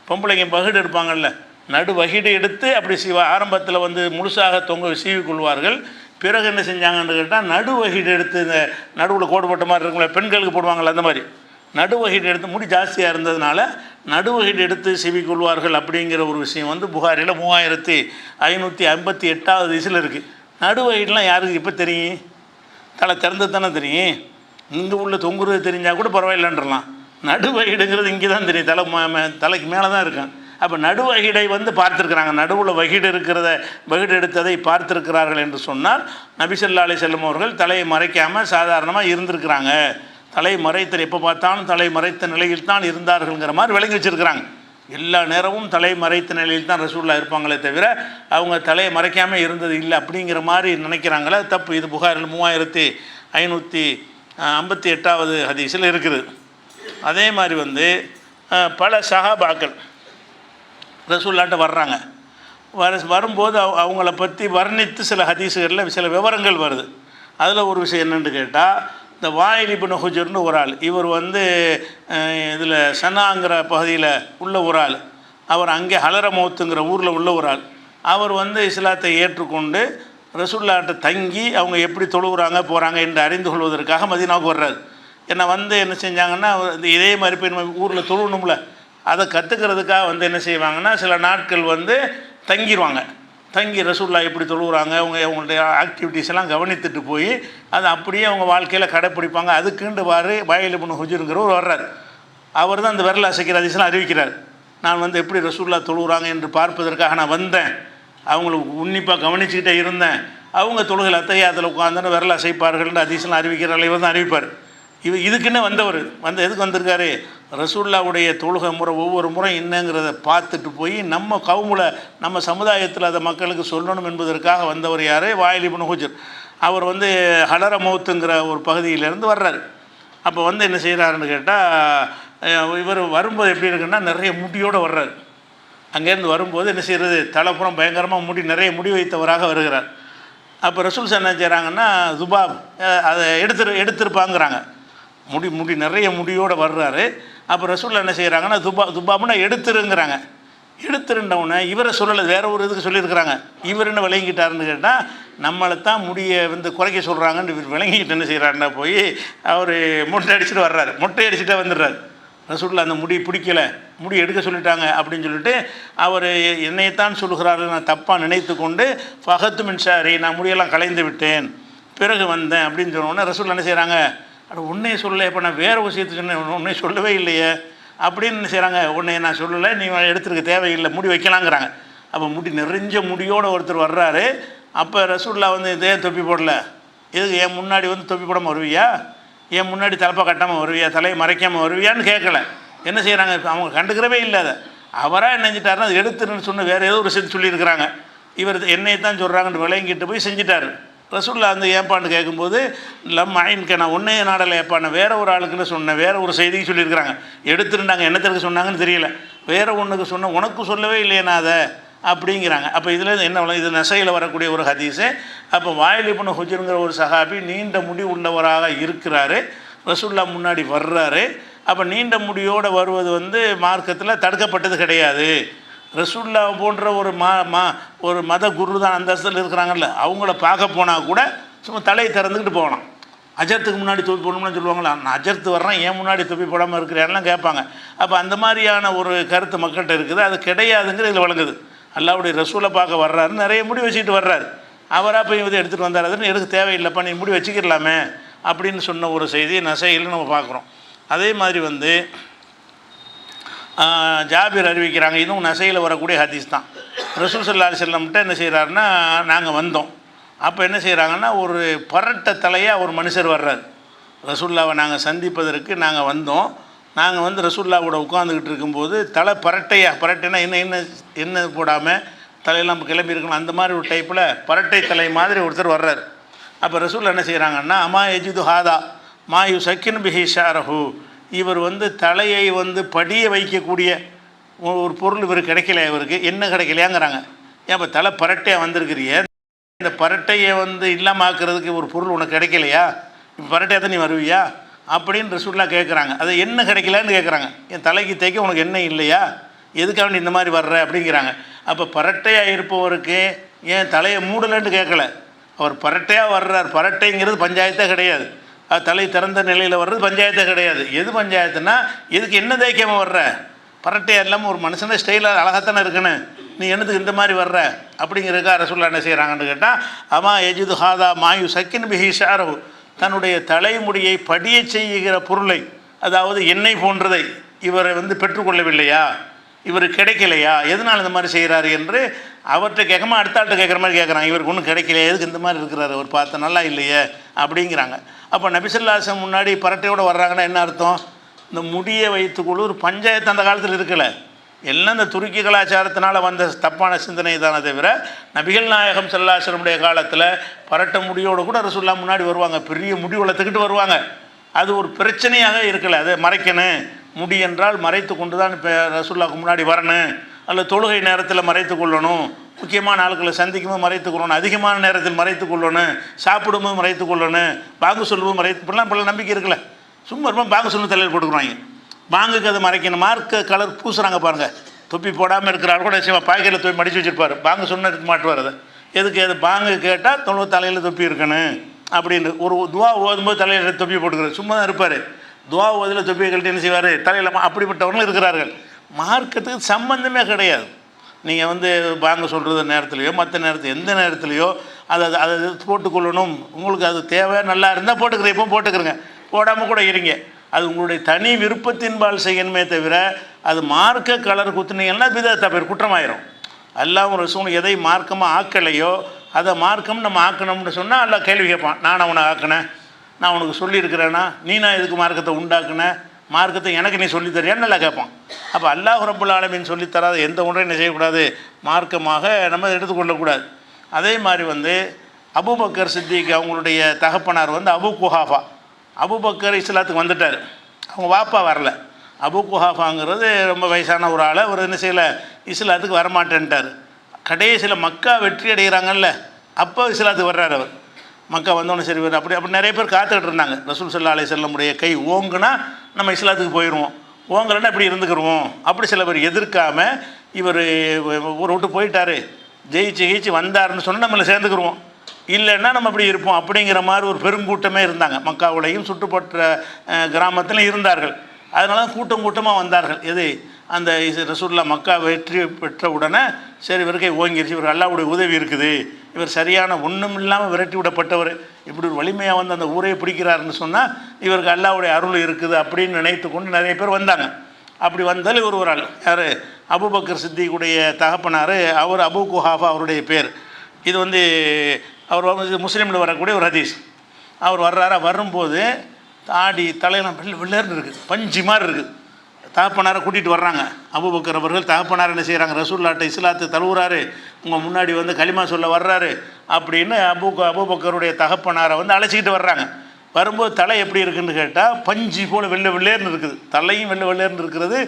பொம்பளைங்க வகிடு எடுப்பாங்கள்ல, நடுவகீடு எடுத்து அப்படி ஆரம்பத்தில் முழுசாக சீவி கொள்வார்கள். பிறகு என்ன செஞ்சாங்கன்னு கேட்டால் நடுவகீடு எடுத்து இந்த நடுவில் கோடு போட்ட மாதிரி இருக்கும்ல, பெண்களுக்கு போடுவாங்கள்ல, அந்த மாதிரி நடுவகீடு எடுத்து முடி ஜாஸ்தியாக இருந்ததுனால நடுவகீடு எடுத்து சீவிக்கொள்வார்கள் அப்படிங்கிற ஒரு விஷயம் புகாரில் 3558வது ஹதீஸில் இருக்குது. நடுவகீடுலாம் யாருக்கு இப்போ தெரியும்? தலை திறந்து தானே தெரியும். இங்கே உள்ள தொங்குறது தெரிஞ்சால் கூட பரவாயில்லன்றலாம். நடுவகீடுங்கிறது இங்கே தான் தெரியும், தலைக்கு மேலே தான் இருக்கும். அப்போ நடுவகீடை பார்த்துருக்குறாங்க, நடுவில் வகீடு எடுத்ததை பார்த்துருக்கிறார்கள் என்று சொன்னால் நபி ஸல்லல்லாஹு அலைஹி வஸல்லம் அவர்கள் தலையை மறைக்காமல் சாதாரணமாக இருந்திருக்கிறாங்க. தலை மறைத்தல் எப்போ பார்த்தாலும் தலை மறைத்த நிலையில் தான் இருந்தார்கள்ங்கிற மாதிரி விளங்கி வச்சுருக்கிறாங்க. எல்லா நேரமும் தலை மறைத்த நிலையில் தான் ரசூலுல்லாஹ் இருப்பாங்களே தவிர அவங்க தலையை மறைக்காமல் இருந்தது இல்லை அப்படிங்கிற மாதிரி நினைக்கிறாங்களே, தப்பு. இது புகாரில் 3558வது ஹதீஸில் இருக்குது. அதே மாதிரி பல சஹாபாக்கள் ரசூலுல்லாஹ்ட்ட வர்றாங்க. வரும்போது அவங்கள பற்றி வர்ணித்து சில ஹதீஸுகளில் சில விவரங்கள் வருது. அதில் ஒரு விஷயம் என்னென்னு கேட்டால், இந்த வாயில் இப்னு ஹுஜர்னு ஒரு ஆள், இவர் இதில் சனாங்கிற பகுதியில் உள்ள ஒரு ஆள், அவர் அங்கே ஹலரமௌத்துங்கிற ஊரில் உள்ள ஒரு ஆள். அவர் இஸ்லாத்தை ஏற்றுக்கொண்டு ரசூலுல்லாஹ்ட்ட தங்கி அவங்க எப்படி தொழுகிறாங்க போகிறாங்க என்று அறிந்து கொள்வதற்காக மதீனாவுக்கு வர்றாரு. என்னை வந்து என்ன செஞ்சாங்கன்னா, இதே மாதிரி போய் நம்ம ஊரில் தொழுணும்ல, அதை கற்றுக்கிறதுக்காக வந்து என்ன செய்வாங்கன்னா, சில நாட்கள் வந்து தங்கிடுவாங்க. தங்கி ரசூலுல்லாஹ் எப்படி தொழுகிறாங்க, அவங்களுடைய ஆக்டிவிட்டீஸ் எல்லாம் கவனித்துட்டு போய் அதை அப்படியே அவங்க வாழ்க்கையில் கடைப்பிடிப்பாங்க. அதுக்குண்டு வாயில் இப்னு ஹுஜ்ருங்கிறவர் வர்றார். அவர் தான் அந்த விரல் அசைக்கிற ஹதீஸ்லாம் அறிவிக்கிறார். நான் வந்து எப்படி ரசூலுல்லாஹ் தொழுகிறாங்க என்று பார்ப்பதற்காக நான் வந்தேன், அவங்களுக்கு உன்னிப்பாக கவனிச்சுக்கிட்டே இருந்தேன். அவங்க தொழுகையில் அத்தையாத்தில் உட்காந்துன்னு விரல் அசைப்பார்கள்னு ஹதீஸ்லாம் அறிவிக்கிறார்கள். இவர் தான் அறிவிப்பார். இதுக்குன்னே வந்தவர் எதுக்கு வந்திருக்காரு, ரசூலுல்லாஹ்வுடைய தொழுகை முறை ஒவ்வொரு முறை என்னங்கிறத பார்த்துட்டு போய் நம்ம கவுமுல நம்ம சமுதாயத்தில் அதை மக்களுக்கு சொல்லணும் என்பதற்காக வந்தவர் யார், வாயில் இப்னு ஹுஜ்ர். அவர் வந்து ஹலர மௌத்துங்கிற ஒரு பகுதியிலேருந்து வர்றார். அப்போ வந்து என்ன செய்கிறாருன்னு கேட்டால், இவர் வரும்போது எப்படி இருக்குன்னா நிறைய முடியோடு வர்றார். அங்கேருந்து வரும்போது என்ன செய்கிறது, தலைப்புறம் பயங்கரமாக நிறைய முடி வைத்தவராக வருகிறார். அப்போ ரசூல் என்ன செய்கிறாங்கன்னா, துபாப் அதை எடுத்திருப்பாங்கிறாங்க. முடி நிறைய முடியோடு வர்றாரு. அப்போ ரசூல் என்ன செய்கிறாங்கன்னா, துபாப்னா எடுத்துருங்கிறாங்க. எடுத்துருண்டவுடனே இவரை சொல்லலை, வேற ஒரு இதுக்கு சொல்லியிருக்கிறாங்க. இவர் என்ன விளங்கிட்டாருன்னு கேட்டால், நம்மளை தான் முடியை வந்து குறைக்க சொல்கிறாங்கன்னு இவர் விளங்கிட்டு என்ன செய்கிறாருன்னா போய் அவர் மொட்டை அடிச்சுட்டு வர்றாரு. மொட்டை அடிச்சுட்டே வந்துடுறாரு. ரசூலுல்லாஹ் அந்த முடி பிடிக்கலை, முடி எடுக்க சொல்லிட்டாங்க அப்படின்னு சொல்லிட்டு அவர் என்னைத்தான் சொல்கிறார்கள், நான் தப்பாக நினைத்து கொண்டு ஃபஹத்து மின்சாரி, நான் முடியெல்லாம் கலைந்து விட்டேன், பிறகு வந்தேன் அப்படின்னு சொன்னோன்னே ரசூலுல்லாஹ் என்ன செய்கிறாங்க, உன்னையே சொல்லலை, இப்போ நான் வேறு விஷயத்தை சொன்னேன், உன்னை சொல்லவே இல்லையே அப்படின்னு என்ன செய்கிறாங்க, உன்னை நான் சொல்லலை, நீ எடுத்துருக்க தேவையில்லை, முடி வைக்கலாங்கிறாங்க. அப்போ நிறைஞ்ச முடியோடு ஒருத்தர் வர்றாரு. அப்போ ரசூலுல்லாஹ் வந்து இதே தொப்பி போடல, எதுக்கு என் முன்னாடி வந்து தொப்பி போடாமல் வருவியா, என் முன்னாடி தலைப்பா கட்டாமல் வருவியா, தலையை மறைக்காமல் வருவியான்னு கேட்கல. என்ன செய்கிறாங்க, அவங்க கண்டுக்கிறவே இல்லை. அதை அவராக என்ன செஞ்சிட்டாருன்னா, அது எடுத்துருன்னு சொன்ன வேறு ஏதோ ஒரு விஷயத்தை சொல்லியிருக்கிறாங்க. இவர் என்னை தான் சொல்கிறாங்கன்னு விளங்கிட்டு போய் செஞ்சிட்டார். ரசூலுல்லாஹ் வந்து ஏப்பான்னு கேட்கும்போது, ஆயின்க நான் ஒன்றே நாடலை ஏப்பான்னு வேறு ஒரு ஆளுக்குன்னு சொன்னேன், வேறு ஒரு செய்திக்கு சொல்லியிருக்கிறாங்க. எடுத்துருந்தாங்க, என்னத்திற்கு சொன்னாங்கன்னு தெரியல, வேறு ஒன்றுக்கு சொன்னேன், உனக்கு சொல்லவே இல்லையேனா அதை அப்படிங்கிறாங்க. அப்போ இதில் என்ன, இது நசையில் வரக்கூடிய ஒரு ஹதீஸு. அப்போ வாயில் இப்னு ஹுஜ்ருங்கிற ஒரு சஹாபி நீண்ட முடி உள்ளவராக இருக்கிறாரு, ரசூலுல்லாஹ் முன்னாடி வர்றாரு. அப்போ நீண்ட முடியோடு வருவது வந்து மார்க்கத்தில் தடுக்கப்பட்டது கிடையாது. ரசூலுல்லாஹ் போன்ற ஒரு மத குரு தான் அந்தஸ்தில் இருக்கிறாங்கல்ல, அவங்கள பார்க்க போனால் கூட சும்மா தலையை திறந்துக்கிட்டு போகலாம். அஜர்த்துக்கு முன்னாடி தொப்பி போடணும்னு சொல்லுவாங்களா, நான் அஜர்த்து வர்றேன், ஏன் முன்னாடி தொப்பி போடாமல் இருக்கிறேன்லாம் கேட்பாங்க. அப்போ அந்த மாதிரியான ஒரு கருத்து மக்கள்கிட்ட இருக்குது, அது கிடையாதுங்கிற இதில் வழங்குது. அல்லாஹ்வுடைய ரசூலை பார்க்க வர்றாரு, நிறைய முடி வச்சுக்கிட்டு வர்றாரு. அவராக போய் வந்து எடுத்துகிட்டு வந்தார், அதுன்னு எனக்கு தேவையில்லைப்பா, நீ முடி வச்சுக்கிடலாமே அப்படின்னு சொன்ன ஒரு செய்தி நசையில் நம்ம பார்க்குறோம். அதே மாதிரி வந்து ஜாபிர் அறிவிக்கிறாங்க, இதுவும் நசையில் வரக்கூடிய ஹதீஸ் தான். ரசூல் ஸல்லல்லாஹு அலைஹி வஸல்லம் என்ன செய்கிறாருன்னா, நாங்கள் வந்தோம். அப்போ என்ன செய்கிறாங்கன்னா, ஒரு பரட்ட தலையாக ஒரு மனுஷர் வர்றார். ரசூலுல்லாவை நாங்கள் சந்திப்பதற்கு நாங்கள் வந்தோம். நாங்கள் வந்து ரசூலுல்லாவோட உட்காந்துக்கிட்டு இருக்கும்போது தலை பரட்டைனா என்ன போடாமல் தலையெல்லாம் கிளம்பி இருக்கணும், அந்த மாதிரி ஒரு டைப்பில் பரட்டை தலை மாதிரி ஒருத்தர் வர்றார். அப்போ ரசூல் என்ன செய்கிறாங்கன்னா, அம்மா எஜிது ஹாதா மாயு சக்கின் பிஹி ஷாரஹு, இவர் வந்து தலையை வந்து படிய வைக்கக்கூடிய ஒரு பொருள் இவர் கிடைக்கல, இவருக்கு என்ன கிடைக்கலையாங்கிறாங்க. ஏன் இப்போ தலை பரட்டையாக வந்திருக்கிறிய, இந்த பரட்டையை வந்து இல்லாமல் ஆக்குறதுக்கு ஒரு பொருள் உனக்கு கிடைக்கலையா, இப்போ பரட்டையாக தான் நீ வருவியா அப்படின்னு ரசூலுல்லாஹ் கேட்குறாங்க. அது என்ன கிடைக்கலன்னு கேட்குறாங்க. என் தலைக்கு தேய்க்க உனக்கு என்ன இல்லையா, எதுக்காக நீ இந்த மாதிரி வர்ற அப்படிங்கிறாங்க. அப்போ பரட்டையாக இருப்பவருக்கு ஏன் தலையை மூடலன்னு கேட்கல, அவர் பரட்டையாக வர்றார். பரட்டைங்கிறது பஞ்சாயத்தே கிடையாது, அது தலை திறந்த நிலையில் வர்றது பஞ்சாயத்தே கிடையாது. எது பஞ்சாயத்துனா, எதுக்கு என்ன தேய்க்காமல் வர்ற, பரட்டையாக இல்லாமல் ஒரு மனுஷனே ஸ்டைலாக அழகாத்தானே இருக்குன்னு, நீ என்னத்துக்கு இந்த மாதிரி வர்ற அப்படிங்கிறதுக்காக ரசூலுல்லாஹ் என்ன செய்கிறாங்கன்னு கேட்டால், அம்மா எஜிது ஹாதா மாயு சக்கின் பிஹி ஷாரஹு, தன்னுடைய தலைமுடியை படிய செய்கிற பொருளை, அதாவது எண்ணெய் போன்றதை இவரை வந்து பெற்றுக்கொள்ளவில்லையா, இவர் கிடைக்கலையா, எதனால் இந்த மாதிரி செய்கிறாரு என்று அவர்கிட்ட கேட்காம அடுத்த ஆள்கிட்ட கேட்குற மாதிரி கேட்குறாங்க. இவருக்கு ஒன்றும் கிடைக்கலையா, எதுக்கு இந்த மாதிரி இருக்கிறாரு, அவர் பார்த்த நல்லா இல்லையே அப்படிங்கிறாங்க. அப்போ நபி ஸல்லல்லாஹு அலைஹி வஸல்லம் முன்னாடி பரட்டையோடு வர்றாங்கன்னா என்ன அர்த்தம், இந்த முடியை வைத்துக்கொள்ள ஒரு பஞ்சாயத்து அந்த காலத்தில் இருக்கலை, எல்லாம் இந்த துருக்கி கலாச்சாரத்தினால் வந்த தப்பான சிந்தனை தானே தவிர, நபிகள் நாயகம் ஸல்லல்லாஹு அலைஹி வஸல்லம் காலத்தில் பரட்ட முடியோடு கூட ரசூலுல்லாஹ் முன்னாடி வருவாங்க, பெரிய முடி வளர்த்துக்கிட்டு வருவாங்க. அது ஒரு பிரச்சனையாக இருக்கலை, அதை மறைக்கணும், முடி என்றால் மறைத்து கொண்டு தான் இப்போ ரசூலுல்லாஹ்க்கு முன்னாடி வரணும், அல்லது தொழுகை நேரத்தில் மறைத்து கொள்ளணும், முக்கியமான ஆட்களை சந்திக்கும்போது மறைத்து கொள்ளணும், அதிகமான நேரத்தில் மறைத்து கொள்ளணும், சாப்பிடும்போது மறைத்து கொள்ளணும், பாங்கு சொல்லும்போது மறைத்து இப்படிலாம் இப்போல்லாம் நம்பிக்கை இருக்குல்ல. சும்மா இருப்போம் பாங்கு சொல்லு தலையில் போட்டுக்குறாங்க, பாங்குக்கு அதை மறைக்கணும், மார்க்க கலர் பூசுகிறாங்க பாருங்கள். தொப்பி போடாமல் இருக்கிறாரு கூட பாய்க்கையில் தொப்பி மடித்து வச்சுருப்பார், பாங்கு சொன்ன இருக்க மாட்டுவார். அதை எதுக்கு, அது பாங்கு கேட்டால் தொழு தலையில் தொப்பி இருக்கணும் அப்படின்னு ஒரு துவா ஓதும்போது தலையில் தொப்பி போட்டுக்கிறார், சும்மா தான் இருப்பார். துவா ஓதில் தொப்பியை கழட்டி என்ன செய்வார், தலையில் அப்படிப்பட்டவர்களும் இருக்கிறார்கள். மார்க்கத்துக்கு சம்பந்தமே கிடையாது. நீங்கள் வந்து பாங்க சொல்கிறது நேரத்துலையோ மற்ற நேரத்தில் எந்த நேரத்துலையோ அதை போட்டுக்கொள்ளணும், உங்களுக்கு அது தேவை, நல்லா இருந்தால் போட்டுக்கிறேன், இப்போ போட்டுக்கிறேங்க, போடாமல் கூட இருங்க. அது உங்களுடைய தனி விருப்பத்தின்பால் செய்யணுமே தவிர அது மார்க்க கலர் குத்துனீங்கன்னா பிதஅத்தா பேர் குற்றமாயிரும். அல்லாஹ் ரசூல் எதை மார்க்கமாக ஆக்கலையோ அதை மார்க்கம் நம்ம ஆக்கணும்னு சொன்னால் அல்லாஹ் கேள்வி கேட்பான். நான் அவனை ஆக்கினேன், நான் உனக்கு சொல்லியிருக்கிறேன்னா, நீ நான் இதுக்கு மார்க்கத்தை உண்டாக்குனேன், மார்க்கத்தை எனக்கு நீ சொல்லித்தரியான்னு நல்லா கேட்பான். அப்போ அல்லாஹ் ரப்புல் ஆலமீன் சொல்லித்தராத எந்த ஒன்றையும் என்ன செய்யக்கூடாது, மார்க்கமாக நம்ம எடுத்துக்கொள்ளக்கூடாது. அதே மாதிரி வந்து அபூபக்கர் சித்திக் அவங்களுடைய தகப்பனார் வந்து அபு குஹாஃபா. அபூபக்கர் இஸ்லாத்துக்கு வந்துட்டார், அவங்க வாப்பா வரல. அபு குஹாஃபாங்கிறது ரொம்ப வயசான ஒரு ஆளை ஒரு என்ன செய்யலை, இஸ்லாத்துக்கு வரமாட்டேன்ட்டார். கடைசியில் மக்கா வெற்றி அடைகிறாங்கல்ல, அப்போ இஸ்லாத்துக்கு வர்றார் அவர். மக்கா வந்தோடனே சரி வரும் அப்படி நிறைய பேர் காத்துக்கிட்டு இருந்தாங்க. ரசூல் ஸல்லல்லாஹு அலைஹி வஸல்லமுடைய கை ஓங்குனா நம்ம இஸ்லாத்துக்கு போயிடுவோம், ஓங்கலைன்னா இப்படி இருந்துக்கிடுவோம். அப்படி சில பேர் எதிர்க்காமல் இவர் ஊரை விட்டு போயிட்டார், ஜெயிச்சு வந்தாருன்னு சொன்னால் நம்மளை சேர்ந்துக்கிடுவோம், இல்லைன்னா நம்ம அப்படி இருப்போம் அப்படிங்கிற மாதிரி ஒரு பெருங்கூட்டமே இருந்தாங்க. மக்காவுலையும் சுற்றுப்பட்ட கிராமத்திலும் இருந்தார்கள். அதனால தான் கூட்டமாக வந்தார்கள். எது அந்த ரசூலுல்லாஹ் மக்கா வெற்றி பெற்ற உடனே சரி இவருக்கே ஓங்கிருச்சு, இவர் அல்லாஹ்வுடைய உதவி இருக்குது, இவர் சரியான ஒன்றும் இல்லாமல் விரட்டி விடப்பட்டவர், இப்படி ஒரு வலிமையாக வந்து அந்த ஊரையை பிடிக்கிறாருன்னு சொன்னால் இவருக்கு அல்லாஹ்வுடைய அருள் இருக்குது அப்படின்னு நினைத்து கொண்டு நிறைய பேர் வந்தாங்க. அப்படி வந்தால் இவர் ஒரு ஆள் யார், அபூபக்கர் சித்திக்குடைய தகப்பனார், அவர் அபு குஹாஃபா அவருடைய பேர். இது வந்து அவர் வந்து முஸ்லீமில் வரக்கூடிய ஒரு ஹதீஸ். அவர் வர்றாரா, வரும்போது தாடி தலையெல்லாம் வெள்ளேர்னு இருக்குது, பஞ்சு மாதிரி இருக்குது. தகப்பனாரை கூட்டிகிட்டு வர்றாங்க. அபூபக்கர் அவர்கள் தகப்பனார் என்ன செய்கிறாங்க, ரசூலுல்லாஹ்ட்ட இஸ்லாத்தை தழுவுறாரு, உங்கள் முன்னாடி வந்து கலிமா சொல்ல வர்றாரு அப்படின்னு அபூபக்கருடைய தகப்பனாரை வந்து அழைச்சிக்கிட்டு வர்றாங்க. வரும்போது தலை எப்படி இருக்குதுன்னு கேட்டால் பஞ்சு போல் வெள்ளேர்னு இருக்குது, தலையும் வெள்ளேர்னு இருக்கிறது,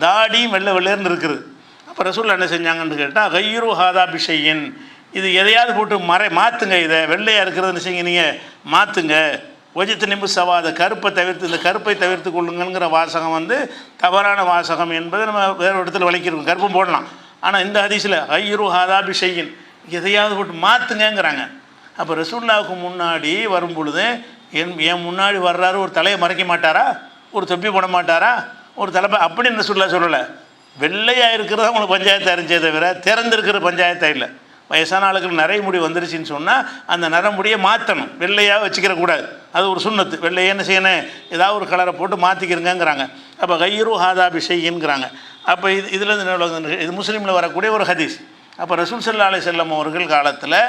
தாடியும் வெள்ளேர்னு இருக்குது. அப்போ ரசூலுல்லாஹ் என்ன செஞ்சாங்கன்னு கேட்டால் கைரு ஹாதா பிஷையின், இது எதையாவது போட்டு மாற்றுங்க, இதை வெள்ளையாக இருக்கிறதுன்னு செய்யுங்க, நீங்கள் மாற்றுங்க. ஒஜித்து நிம்பு சவாத கருப்பை தவிர்த்து, இந்த கருப்பை தவிர்த்து கொள்ளுங்கிற வாசகம் வந்து தவறான வாசகம் என்பதை நம்ம வேறு இடத்துல விளக்கியிருக்கோம். கருப்பும் போடலாம், ஆனால் இந்த ஹதீஸில் கைரு ஹாதா பிஷையின் எதையாவது போட்டு மாற்றுங்கிறாங்க. அப்போ ரசூலுல்லாஹ்வுக்கு முன்னாடி வரும் பொழுது என் முன்னாடி வர்றாரு, ஒரு தலையை மறைக்க மாட்டாரா, ஒரு தொப்பி போட மாட்டாரா, ஒரு தலைப்பை அப்படின்னு ரசூலுல்லாஹ் சொல்லலை. வெள்ளையாக இருக்கிறதா உங்களுக்கு பஞ்சாயத்து அறிஞ்சே தவிர திறந்திருக்கிற பஞ்சாயத்தாக இல்லை. வயசான ஆளுக்கு நிறைய முடி வந்துருச்சுன்னு சொன்னால் அந்த நரமுடியை மாற்றணும், வெள்ளையாக வச்சுக்கிற கூடாது, அது ஒரு சுன்னத்து. வெள்ளையே என்ன செய்யணும், ஏதாவது ஒரு கலரை போட்டு மாற்றிக்கிறங்கிறாங்க. அப்போ கைரு ஹாதா பிஷைங்கிறாங்க. அப்போ இதில் இது முஸ்லீமில் வரக்கூடிய ஒரு ஹதீஸ். அப்போ ரசூல் ஸல்லல்லாஹு அலைஹி வஸல்லம் அவர்கள் காலத்தில்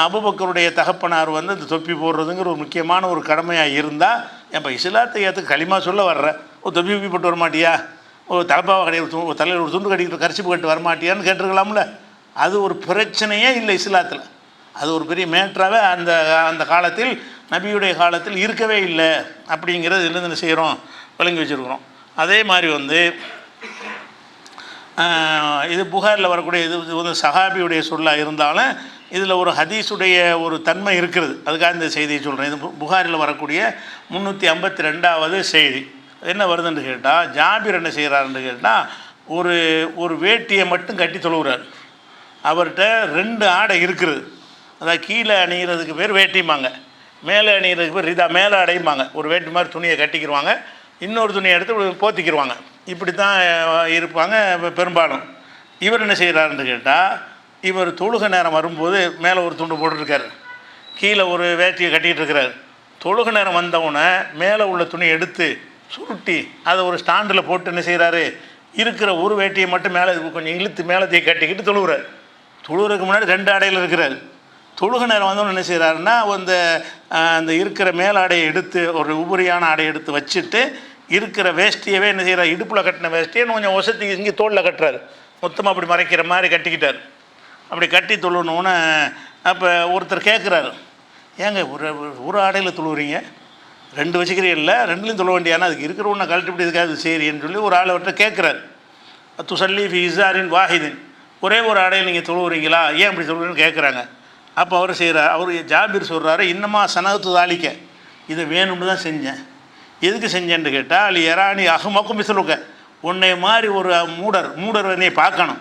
அபூபக்கருடைய தகப்பனார் வந்து இந்த தொப்பி போடுறதுங்கிற ஒரு முக்கியமான ஒரு கடமையாக இருந்தால், இப்போ இஸ்லாத்தை ஏற்றுக்கு களிமா சொல்ல வர்ற ஒரு தொப்பி போட்டு வரமாட்டியா, ஒரு தலைப்பாவை கிடையாது, ஒரு தலையில் ஒரு துண்டு கட்டிக்கிட்டு கரிசிப்பு கட்டு வரமாட்டியான்னு கேட்டிருக்கலாம்ல. அது ஒரு பிரச்சனையே இல்லை இஸ்லாத்தில், அது ஒரு பெரிய மேட்டராகவே அந்த காலத்தில் நபியுடைய காலத்தில் இருக்கவே இல்லை. அப்படிங்கிறது இருந்து என்ன செய்கிறோம், விளங்கி வச்சுருக்கிறோம். அதே மாதிரி வந்து இது புகாரில் வரக்கூடிய இது வந்து சஹாபியுடைய சொல்லாக இருந்தாலும் இதில் ஒரு ஹதீஸுடைய ஒரு தன்மை இருக்கிறது. அதுக்காக இந்த செய்தியை சொல்கிறேன். இது புகாரில் வரக்கூடிய 352வது செய்தி. என்ன வருதுன்னு கேட்டால், ஜாபிர் என்ன செய்கிறாருன்னு கேட்டால் ஒரு வேட்டியை மட்டும் கட்டி தொழுகிறார். அவர்கிட்ட 2 ஆடை இருக்குது. அதாவது கீழே அணிகிறதுக்கு பேர் வேட்டிம்பாங்க, மேலே அணிகிறதுக்கு பேர் ரிதா, மேலே அடையும்பாங்க. ஒரு வேட்டி மாதிரி துணியை கட்டிக்கிடுவாங்க, இன்னொரு துணியை எடுத்து போத்திக்கிடுவாங்க. இப்படி தான் இருப்பாங்க பெரும்பாலும். இவர் என்ன செய்கிறாருன்னு கேட்டால், இவர் தொழுகை நேரம் வரும்போது மேலே ஒரு துண்டு போட்டுருக்கார், கீழே ஒரு வேட்டியை கட்டிகிட்டு இருக்கிறார். தொழுகை நேரம் வந்தவுடனே மேலே உள்ள துணியை எடுத்து சுருட்டி அதை ஒரு ஸ்டாண்டில் போட்டு என்ன செய்கிறாரு, இருக்கிற ஒரு வேட்டியை மட்டும் மேலே கொஞ்சம் இழுத்து மேலத்தையை கட்டிக்கிட்டு தொழுகிறார். தொழுகிறதுக்கு முன்னாடி 2 ஆடையில் இருக்கிறார். தொழுகை நேரம் வந்தோன்னு என்ன செய்கிறாருன்னா, அந்த இருக்கிற மேலாடையை எடுத்து ஒரு உபரியான ஆடையை எடுத்து வச்சுட்டு இருக்கிற வேஷ்டியவே என்ன செய்கிறார், இடுப்பில் கட்டின வேஷ்டியை கொஞ்சம் ஒசத்தி இங்கே தோளில் கட்டுறாரு, மொத்தமாக அப்படி மறைக்கிற மாதிரி கட்டிக்கிட்டார். அப்படி கட்டி தொழுனோன்னு அப்போ ஒருத்தர் கேட்குறாரு, ஏங்க ஒரு ஆடையில் தொழுவுறீங்க, 2 வச்சுக்கிறீங்கள, 2லையும் தொழ வேண்டியானா, அதுக்கு இருக்கிற ஒன்று கழட்டிப்படி இதுக்காக சரின்னு சொல்லி ஒரு ஆளவர்கிட்ட கேட்குறாரு. துசல்லி ஃபி இஸாரின் வாஹிதின், ஒரே ஒரு ஆடையில் நீங்கள் தொழுவுறீங்களா, ஏன் அப்படி தொழுவுறீங்கன்னு கேட்குறாங்க. அப்போ அவர் செய்கிறார், அவர் ஜாபிர் சொல்கிறாரு, இன்னமா சனகத்து தாளிக்க, இதை வேணும்னு தான் செஞ்சேன். எதுக்கு செஞ்சேன்னு கேட்டால், அலி எரானி அகமக்கும் மிசலுக்க, உன்னை மாதிரி ஒரு மூடர் என்னை பார்க்கணும்,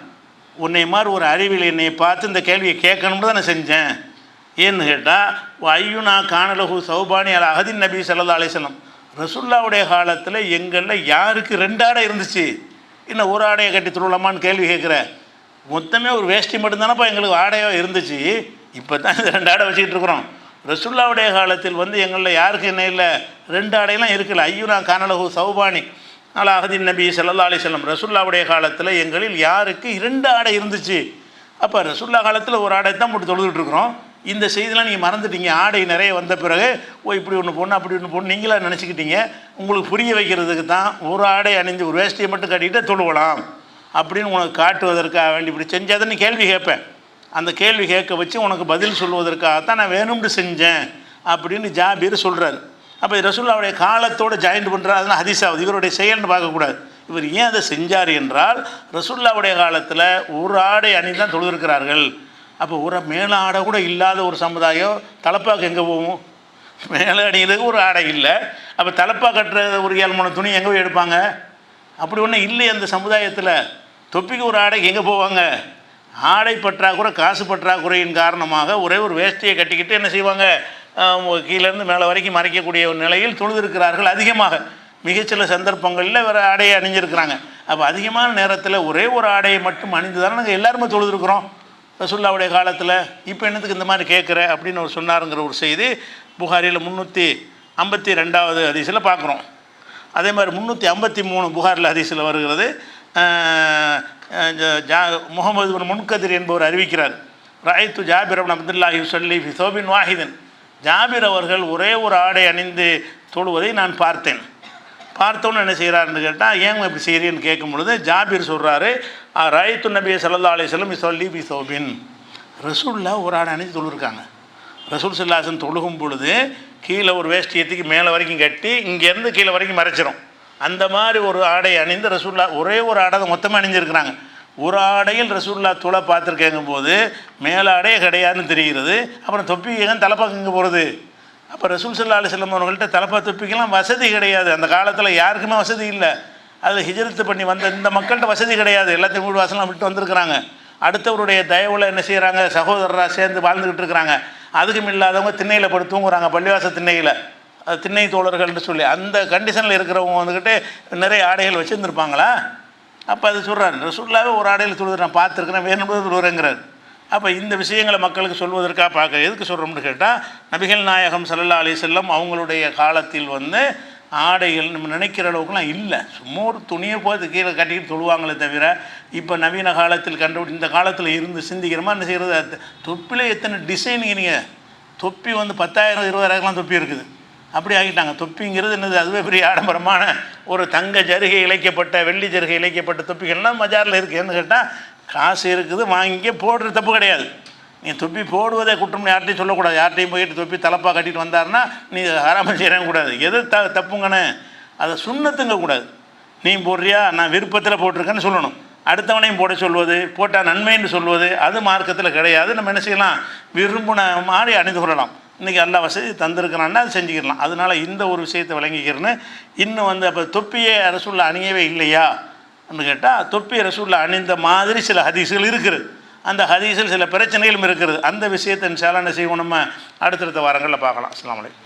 உன்னை மாதிரி ஒரு அறிவில் என்னை பார்த்து இந்த கேள்வியை கேட்கணும்னு தான் நான் செஞ்சேன். ஏன்னு கேட்டால் ஐயுனா காணலகு சௌபானி அல அஹதின் நபி ஸல்லல்லாஹு அலைஹி வஸல்லம், ரசூலுல்லாவுடைய காலத்தில் எங்களில் யாருக்கு 2 ஆடை இருந்துச்சு, இன்னும் ஒரு ஆடையை கட்டி துருவலாமான்னு கேள்வி கேட்குற. மொத்தமே ஒரு வேஷ்டி மட்டும்தானப்பா எங்களுக்கு ஆடையாக இருந்துச்சு, இப்போ தான் இந்த 2 ஆடை வச்சுக்கிட்டு இருக்கிறோம். ரசூலுல்லாவுடைய காலத்தில் வந்து எங்களில் யாருக்கு என்ன இல்லை, 2 ஆடையெல்லாம் இருக்குல்ல. ஐயுனா காணலகு சௌபானி அல அஹதின் நபி ஸல்லல்லாஹு அலைஹி வஸல்லம், ரசூலுல்லாவுடைய காலத்தில் எங்களில் யாருக்கு 2 ஆடை இருந்துச்சு. அப்போ ரசூலுல்லாஹ் காலத்தில் ஒரு ஆடை தான் போட்டு தொழுதுட்டு இருக்கிறோம். இந்த செய்திலாம் நீங்கள் மறந்துட்டீங்க. ஆடை நிறைய வந்த பிறகு இப்படி ஒன்று போடணும் அப்படி ஒன்று போடணும் நீங்களாக நினச்சிக்கிட்டீங்க. உங்களுக்கு புரிய வைக்கிறதுக்கு தான் ஒரு ஆடை அணிஞ்சு ஒரு வேஷ்டியை மட்டும் கட்டிக்கிட்டு தொழுவலாம் அப்படின்னு உனக்கு காட்டுவதற்காக வேண்டி இப்படி செஞ்சாதான் கேள்வி கேட்பேன். அந்த கேள்வி கேட்க வச்சு உனக்கு பதில் சொல்வதற்காகத்தான் நான் வேணும்னு செஞ்சேன் அப்படின்னு ஜாபீர் சொல்கிறார். அப்போ ரசூலுல்லாவுடைய காலத்தோடு ஜாயின்ட் பண்ணுறாரு. அதனால் ஹதீஸாவது இவருடைய செயல்னு பார்க்கக்கூடாது. இவர் ஏன் அதை செஞ்சார் என்றால், ரசூலுல்லாவுடைய காலத்தில் ஒரு ஆடை அணிந்து தான் தொழுதிருக்கிறார்கள். அப்போ ஒரு மேலே ஆடை கூட இல்லாத ஒரு சமுதாயம் தலப்பாக்கு எங்கே போகும்? மேலே அணிகிறதுக்கு ஒரு ஆடை இல்லை. அப்போ தலப்பா கட்டுற ஒரு 7 துணி எங்கே போய் எடுப்பாங்க? அப்படி ஒன்றும் இல்லை அந்த சமுதாயத்தில். தொப்பிக்கு ஒரு ஆடைக்கு எங்கே போவாங்க? ஆடை பற்றாக்குறை, காசு பற்றாக்குறையின் காரணமாக ஒரே ஒரு வேஷ்டியை கட்டிக்கிட்டு என்ன செய்வாங்க, கீழேருந்து மேலே வரைக்கும் மறைக்கக்கூடிய ஒரு நிலையில் தொழுதிருக்கிறார்கள். அதிகமாக மிகச்சில சந்தர்ப்பங்களில் வேறு ஆடையை அணிஞ்சிருக்கிறாங்க. அப்போ அதிகமான நேரத்தில் ஒரே ஒரு ஆடையை மட்டும் அணிந்து தானே நாங்கள் எல்லாருமே தொழுதுருக்குறோம் ரசூலுல்லாவுடைய காலத்தில். இப்போ என்னத்துக்கு இந்த மாதிரி கேட்குற அப்படின்னு ஒரு சொன்னாருங்கிற ஒரு செய்தி புகாரில் 352வது ஹதீஸில் பார்க்குறோம். அதே மாதிரி 353 புகாரில் ஹதீஸில் வருகிறது. முகமது பின் முன்கதிர் என்பவர் அறிவிக்கிறார், ராய்த்து ஜாபிர் இப்னு அப்துல்லாஹி யுஸல்லி ஃபி ஸௌபின் வாஹிதின், ஜாபிர் அவர்கள் ஒரே ஒரு ஆடை அணிந்து தொழுவதை நான் பார்த்தேன். பார்த்தோன்னு என்ன செய்கிறாருன்னு கேட்டால், ஏன் இப்படி செய்கிறேன்னு கேட்கும் பொழுது ஜாபிர் சொல்கிறாரு, ராய்த்து நபி ஸல்லல்லாஹு அலைஹி வஸல்லம் யுஸல்லி ஃபி ஸௌபின், ரசூலுல்லா ஒரு ஆடை அணிந்து தொழுருக்காங்க. ரசூல் ஸல்லல்லாஹு அலைஹி வஸல்லம் தொழுகும் பொழுது கீழே ஒரு வேஷ்டியத்துக்கு மேலே வரைக்கும் கட்டி இங்கேருந்து கீழே வரைக்கும் மறைச்சிரும். அந்த மாதிரி ஒரு ஆடை அணிந்து ரசூலுல்லா ஒரே ஒரு ஆடை மொத்தமாக அணிஞ்சிருக்கிறாங்க. ஒரு ஆடையில் ரசூலுல்லா தொலை பார்த்துருக்கேங்கும் போது மேலே ஆடையே கிடையாதுன்னு தெரிகிறது. அப்புறம் தொப்பி எங்கே தலைப்பாக்கு இங்கே போகிறது? அப்போ ரசூல் ஸல்லல்லாஹு அலைஹி வஸல்லம் அவர்கள்ட்ட தலப்பா தொப்பிக்கெல்லாம் வசதி கிடையாது. அந்த காலத்தில் யாருக்குமே வசதி இல்லை. அதில் ஹிஜ்ரத்து பண்ணி வந்த இந்த மக்கள்கிட்ட வசதி கிடையாது. எல்லாத்தையும் வீடு வாசலாம் விட்டு வந்திருக்கிறாங்க. அடுத்தவருடைய தயவில் என்ன செய்கிறாங்க, சகோதரராக சேர்ந்து வாழ்ந்துக்கிட்டு இருக்கிறாங்க. அதுக்கும் இல்லாதவங்க திண்ணையில் படுத்து தூங்குறாங்க, பள்ளிவாச திண்ணையில். அது திண்ணை தோழர்கள்னு சொல்லி அந்த கண்டிஷனில் இருக்கிறவங்க வந்துக்கிட்டு நிறைய ஆடைகள் வச்சுருந்துருப்பாங்களா? அப்போ அது சொல்கிறார், ரசூலுல்லாவே ஒரு ஆடையில் தொழுது நான் பார்த்துருக்குறேன், வேணும்னு தொழுகிறேங்கிறார். அப்போ இந்த விஷயங்களை மக்களுக்கு சொல்வதற்காக பார்க்க எதுக்கு சொல்கிறோம்னு கேட்டால், நபிகள் நாயகம் ஸல்லல்லாஹு அலைஹி வஸல்லம் அவங்களுடைய காலத்தில் வந்து ஆடைகள் நம்ம நினைக்கிற அளவுக்குலாம் இல்லை. சும்மா ஒரு துணியை போய் கீழே கட்டிக்கிட்டு தொழுவாங்களே தவிர, இப்போ நவீன காலத்தில் இந்த காலத்தில் இருந்து சிந்திக்கிறோமா என்ன செய்கிறது? தொப்பிலே எத்தனை டிசைனுங்கிறீங்க. தொப்பி வந்து 10,000 20,000 தொப்பி இருக்குது. அப்படி ஆகிட்டாங்க. தொப்பிங்கிறது என்னது, அதுவே பெரிய ஆடம்பரமான ஒரு தங்க ஜருகை இழைக்கப்பட்ட வெள்ளி ஜருகை இழைக்கப்பட்ட தொப்பிகள்லாம் மஜாரில் இருக்குது. ஏன்னு கேட்டால் காசு இருக்குது, வாங்கி போடுற தப்பு கிடையாது. நீ தொப்பி போடுவதே குற்றம்னு யார்ட்டையும் சொல்லக்கூடாது. யார்ட்டையும் போயிட்டு தொப்பி தலப்பாக கட்டிட்டு வந்தாருன்னா நீ ஹராம செய்கிறேன் கூடாது. எது தப்புங்கன்னு அதை சுண்ணத்துங்க கூடாது. நீ போடுறியா, நான் விருப்பத்தில் போட்டிருக்கேன்னு சொல்லணும். அடுத்தவனையும் போட சொல்வது, போட்டால் நன்மைன்னு சொல்வது அது மார்க்கத்தில் கிடையாது. நம்ம என்ன செய்யலாம், விரும்பின மாதிரி அணிந்து கொள்ளலாம். இன்றைக்கி எல்லா வசதி தந்திருக்கிறான்னா அது செஞ்சுக்கிடலாம். அதனால் இந்த ஒரு விஷயத்தை விளங்கிக்கிறேன்னு. இன்னும் வந்து அப்போ தொப்பியே ரசூலுல்லாஹ் அணியவே இல்லையா அப்படின்னு கேட்டால், தொப்பி ரசூலுல்லாஹ் அணிந்த மாதிரி சில ஹதீஸ்கள் இருக்குது. அந்த ஹதீஸில் சில பிரச்சனைகளும் இருக்கிறது. அந்த விஷயத்தை இன்ஷா அல்லாஹ் என்ன செய்வோம், நம்ம அடுத்தடுத்த வாரங்களில் பார்க்கலாம். அஸ்ஸலாமு அலைக்கும்.